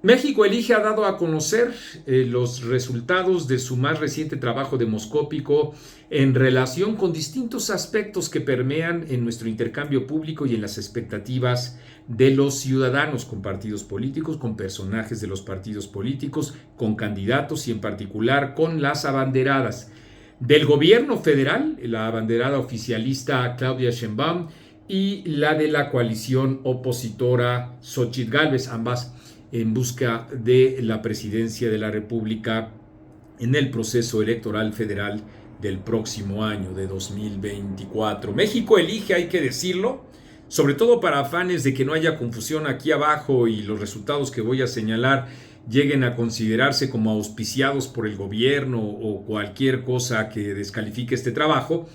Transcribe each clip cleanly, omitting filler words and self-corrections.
México Elige ha dado a conocer los resultados de su más reciente trabajo demoscópico en relación con distintos aspectos que permean en nuestro intercambio público y en las expectativas de los ciudadanos, con partidos políticos, con personajes de los partidos políticos, con candidatos y en particular con las abanderadas del gobierno federal, la abanderada oficialista Claudia Sheinbaum y la de la coalición opositora Xóchitl Gálvez, ambas en busca de la presidencia de la República en el proceso electoral federal del próximo año de 2024. México Elige, hay que decirlo, sobre todo para afanes de que no haya confusión aquí abajo y los resultados que voy a señalar lleguen a considerarse como auspiciados por el gobierno o cualquier cosa que descalifique este trabajo.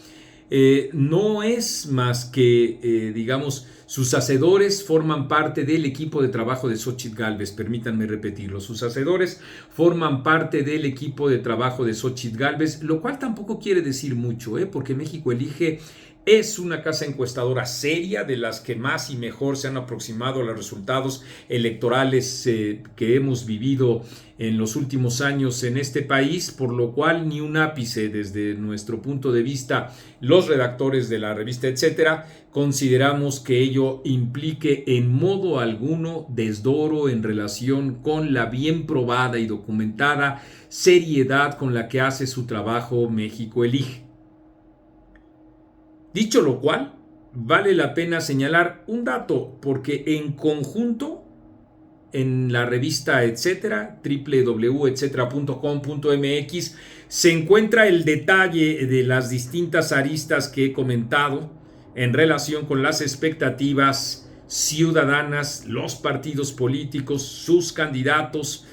No es más que, digamos, sus hacedores forman parte del equipo de trabajo de Xóchitl Gálvez, permítanme repetirlo, sus hacedores forman parte del equipo de trabajo de Xóchitl Gálvez, lo cual tampoco quiere decir mucho, porque México Elige es una casa encuestadora seria, de las que más y mejor se han aproximado a los resultados electorales que hemos vivido en los últimos años en este país, por lo cual ni un ápice desde nuestro punto de vista, los redactores de la revista, etcétera, consideramos que ello implique en modo alguno desdoro en relación con la bien probada y documentada seriedad con la que hace su trabajo México Elige. Dicho lo cual, vale la pena señalar un dato, porque en conjunto, en la revista etcétera, www.etcetera.com.mx, se encuentra el detalle de las distintas aristas que he comentado en relación con las expectativas ciudadanas, los partidos políticos, sus candidatos,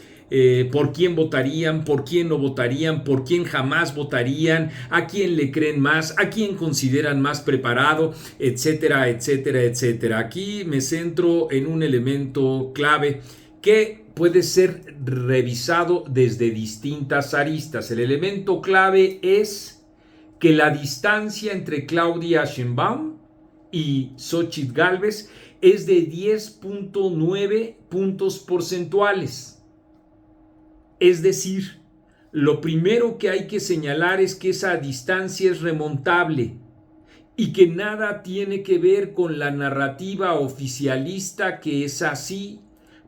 por quién votarían, por quién no votarían, por quién jamás votarían, a quién le creen más, a quién consideran más preparado, etcétera, etcétera, etcétera. Aquí me centro en un elemento clave que puede ser revisado desde distintas aristas. El elemento clave es que la distancia entre Claudia Sheinbaum y Xóchitl Gálvez es de 10.9 puntos porcentuales. Es decir, lo primero que hay que señalar es que esa distancia es remontable y que nada tiene que ver con la narrativa oficialista, que es así,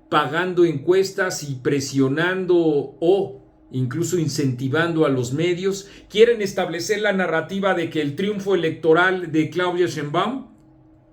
pagando encuestas y presionando o incluso incentivando a los medios. Quieren establecer la narrativa de que el triunfo electoral de Claudia Sheinbaum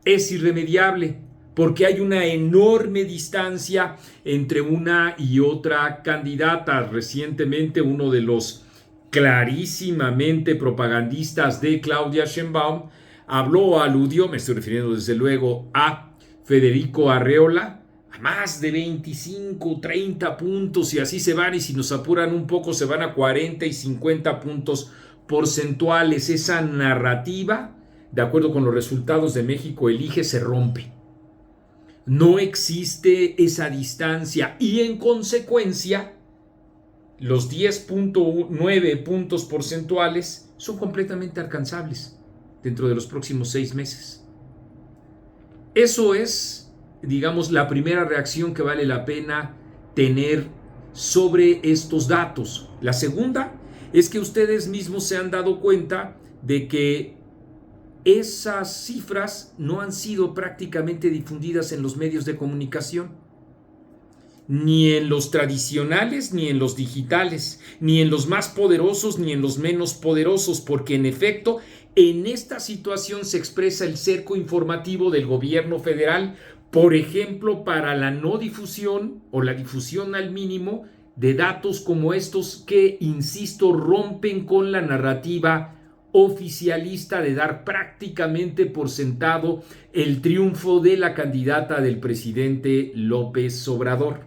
es irremediable, porque hay una enorme distancia entre una y otra candidata. Recientemente uno de los clarísimamente propagandistas de Claudia Sheinbaum aludió, me estoy refiriendo desde luego a Federico Arreola, a más de 25, 30 puntos, y así se van, y si nos apuran un poco se van a 40 y 50 puntos porcentuales. Esa narrativa, de acuerdo con los resultados de México Elige, se rompe. No existe esa distancia y en consecuencia los 10.9 puntos porcentuales son completamente alcanzables dentro de los próximos 6 meses. Eso es, digamos, la primera reacción que vale la pena tener sobre estos datos. La segunda es que ustedes mismos se han dado cuenta de que esas cifras no han sido prácticamente difundidas en los medios de comunicación, ni en los tradicionales, ni en los digitales, ni en los más poderosos, ni en los menos poderosos, porque en efecto, en esta situación se expresa el cerco informativo del gobierno federal, por ejemplo, para la no difusión o la difusión al mínimo de datos como estos que, insisto, rompen con la narrativa oficialista de dar prácticamente por sentado el triunfo de la candidata del presidente López Obrador.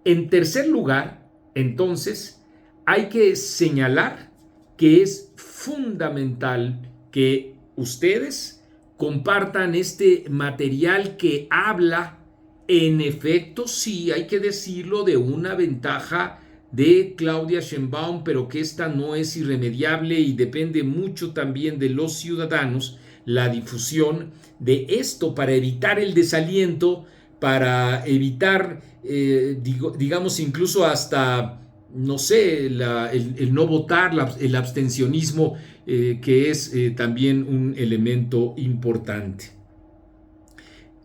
En tercer lugar, entonces, hay que señalar que es fundamental que ustedes compartan este material que habla, en efecto, sí, hay que decirlo, de una ventaja de Claudia Sheinbaum, pero que esta no es irremediable y depende mucho también de los ciudadanos la difusión de esto para evitar el desaliento, para evitar, digamos, incluso hasta, no sé, el no votar, el abstencionismo, que es también un elemento importante.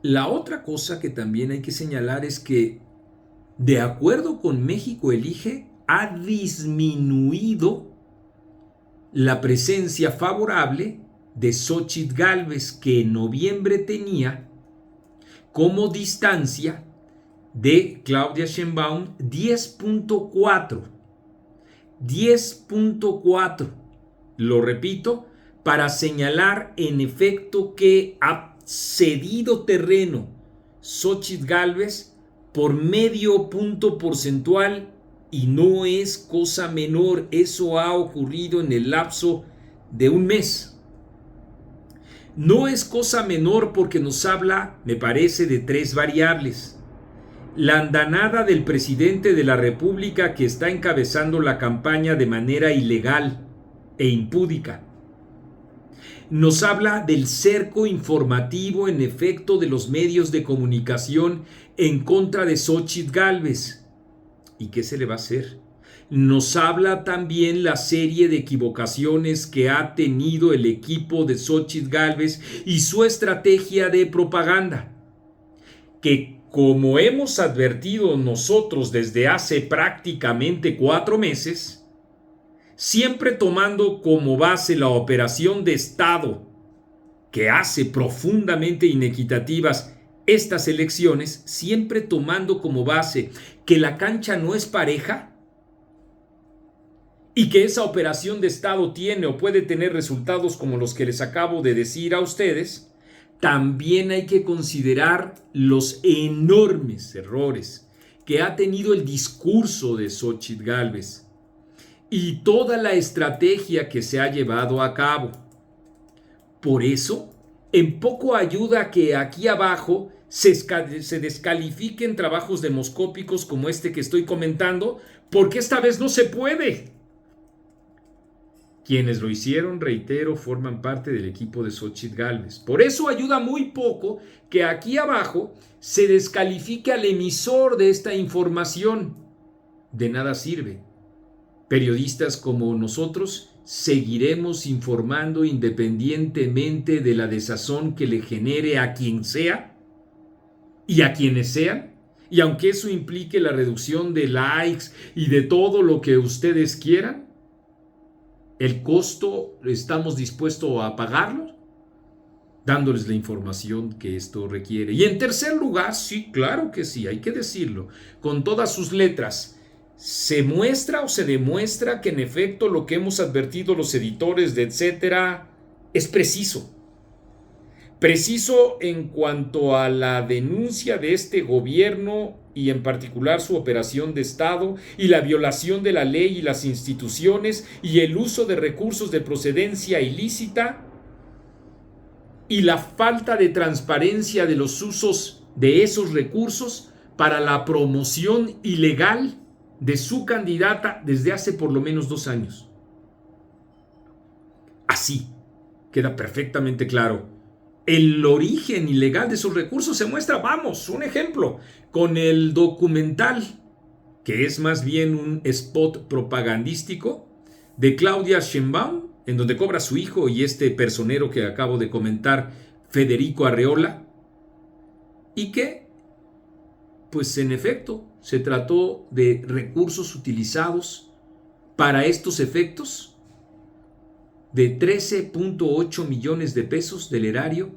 La otra cosa que también hay que señalar es que, de acuerdo con México Elige, ha disminuido la presencia favorable de Xóchitl Gálvez, que en noviembre tenía como distancia de Claudia Sheinbaum 10.4. 10.4. Lo repito, para señalar en efecto que ha cedido terreno Xóchitl Gálvez por medio punto porcentual, y no es cosa menor. Eso ha ocurrido en el lapso de un mes. No es cosa menor porque nos habla, me parece, de tres variables. La andanada del presidente de la República, que está encabezando la campaña de manera ilegal e impúdica. Nos habla del cerco informativo en efecto de los medios de comunicación en contra de Xóchitl Gálvez. ¿Y qué se le va a hacer? Nos habla también la serie de equivocaciones que ha tenido el equipo de Xóchitl Gálvez y su estrategia de propaganda, que, como hemos advertido nosotros desde hace prácticamente 4 meses, siempre tomando como base la operación de Estado que hace profundamente inequitativas estas elecciones, siempre tomando como base que la cancha no es pareja y que esa operación de Estado tiene o puede tener resultados como los que les acabo de decir a ustedes. También hay que considerar los enormes errores que ha tenido el discurso de Xóchitl Gálvez y toda la estrategia que se ha llevado a cabo. Por eso, en poco ayuda que aquí abajo se descalifiquen trabajos demoscópicos como este que estoy comentando, porque esta vez no se puede. Quienes lo hicieron, reitero, forman parte del equipo de Xóchitl Gálvez. Por eso ayuda muy poco que aquí abajo se descalifique al emisor de esta información. De nada sirve. Periodistas como nosotros seguiremos informando independientemente de la desazón que le genere a quien sea y a quienes sean. Y aunque eso implique la reducción de likes y de todo lo que ustedes quieran, el costo estamos dispuestos a pagarlo, dándoles la información que esto requiere. Y en tercer lugar, sí, claro que sí, hay que decirlo, con todas sus letras, se muestra o se demuestra que en efecto lo que hemos advertido los editores de etcétera es preciso. Preciso en cuanto a la denuncia de este gobierno y en particular su operación de Estado y la violación de la ley y las instituciones y el uso de recursos de procedencia ilícita y la falta de transparencia de los usos de esos recursos para la promoción ilegal de su candidata desde hace por lo menos 2 años. Así queda perfectamente claro. El origen ilegal de sus recursos se muestra, vamos, un ejemplo, con el documental, que es más bien un spot propagandístico, de Claudia Sheinbaum, en donde cobra su hijo y este personero que acabo de comentar, Federico Arreola, y que, pues en efecto, se trató de recursos utilizados para estos efectos de 13.8 millones de pesos del erario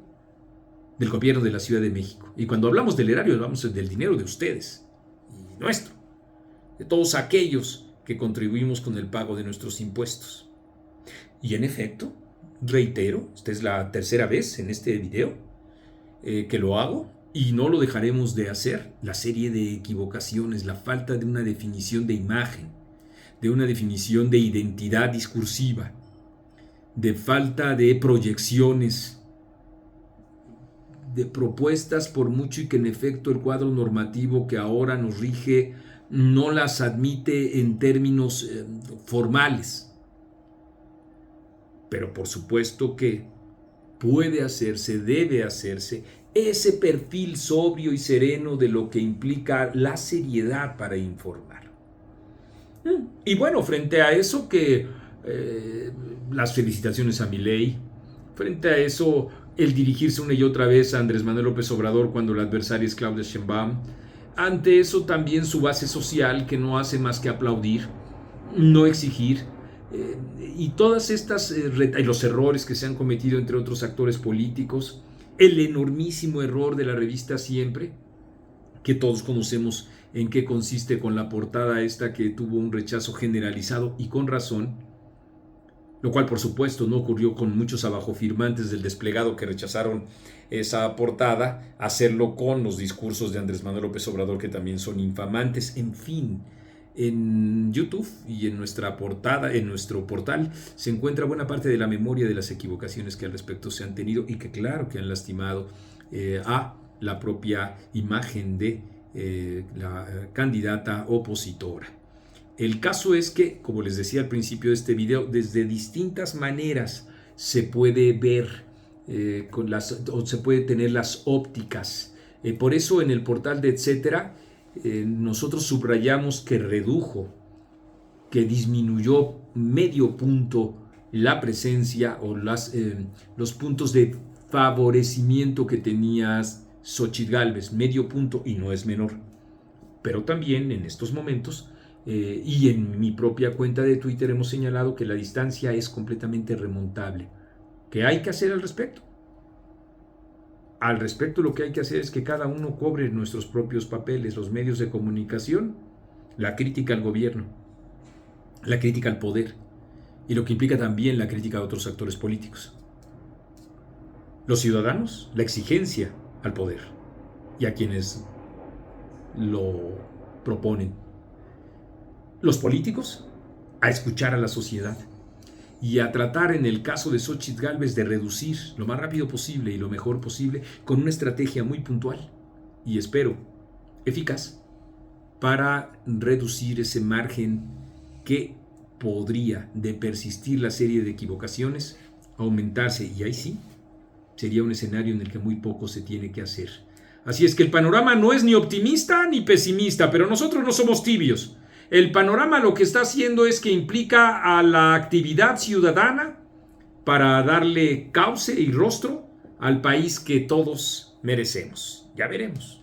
del gobierno de la Ciudad de México. Y cuando hablamos del erario, hablamos del dinero de ustedes y nuestro, de todos aquellos que contribuimos con el pago de nuestros impuestos. Y en efecto, reitero, esta es la tercera vez en este video que lo hago y no lo dejaremos de hacer. La serie de equivocaciones, la falta de una definición de imagen, de una definición de identidad discursiva, de falta de proyecciones, de propuestas por mucho y que en efecto el cuadro normativo que ahora nos rige no las admite en términos formales. Pero por supuesto que puede hacerse, debe hacerse ese perfil sobrio y sereno de lo que implica la seriedad para informar. Y bueno, frente a eso que las felicitaciones a Milei, frente a eso el dirigirse una y otra vez a Andrés Manuel López Obrador cuando la adversaria es Claudia Sheinbaum, ante eso también su base social que no hace más que aplaudir, no exigir, y todas estas y los errores que se han cometido entre otros actores políticos, el enormísimo error de la revista Siempre, que todos conocemos en qué consiste con la portada esta que tuvo un rechazo generalizado y con razón, lo cual por supuesto no ocurrió con muchos abajofirmantes del desplegado que rechazaron esa portada, hacerlo con los discursos de Andrés Manuel López Obrador que también son infamantes. En fin, en YouTube y en nuestra portada, en nuestro portal, se encuentra buena parte de la memoria de las equivocaciones que al respecto se han tenido y que claro que han lastimado a la propia imagen de la candidata opositora. El caso es que, como les decía al principio de este video, desde distintas maneras se puede ver o se puede tener las ópticas. Por eso en el portal de Etcétera nosotros subrayamos que redujo, que disminuyó medio punto la presencia o los puntos de favorecimiento que tenía Xóchitl Gálvez, medio punto, y no es menor. Pero también en estos momentos y en mi propia cuenta de Twitter hemos señalado que la distancia es completamente remontable. ¿Qué hay que hacer al respecto? Al respecto lo que hay que hacer es que cada uno cobre nuestros propios papeles, los medios de comunicación, la crítica al gobierno, la crítica al poder y lo que implica también la crítica a otros actores políticos. Los ciudadanos, la exigencia al poder y a quienes lo proponen. Los políticos, a escuchar a la sociedad y a tratar, en el caso de Xóchitl Gálvez, de reducir lo más rápido posible y lo mejor posible con una estrategia muy puntual y espero eficaz para reducir ese margen que podría, de persistir la serie de equivocaciones, aumentarse, y ahí sí sería un escenario en el que muy poco se tiene que hacer. Así es que el panorama no es ni optimista ni pesimista, pero nosotros no somos tibios. El panorama lo que está haciendo es que implica a la actividad ciudadana para darle cauce y rostro al país que todos merecemos. Ya veremos.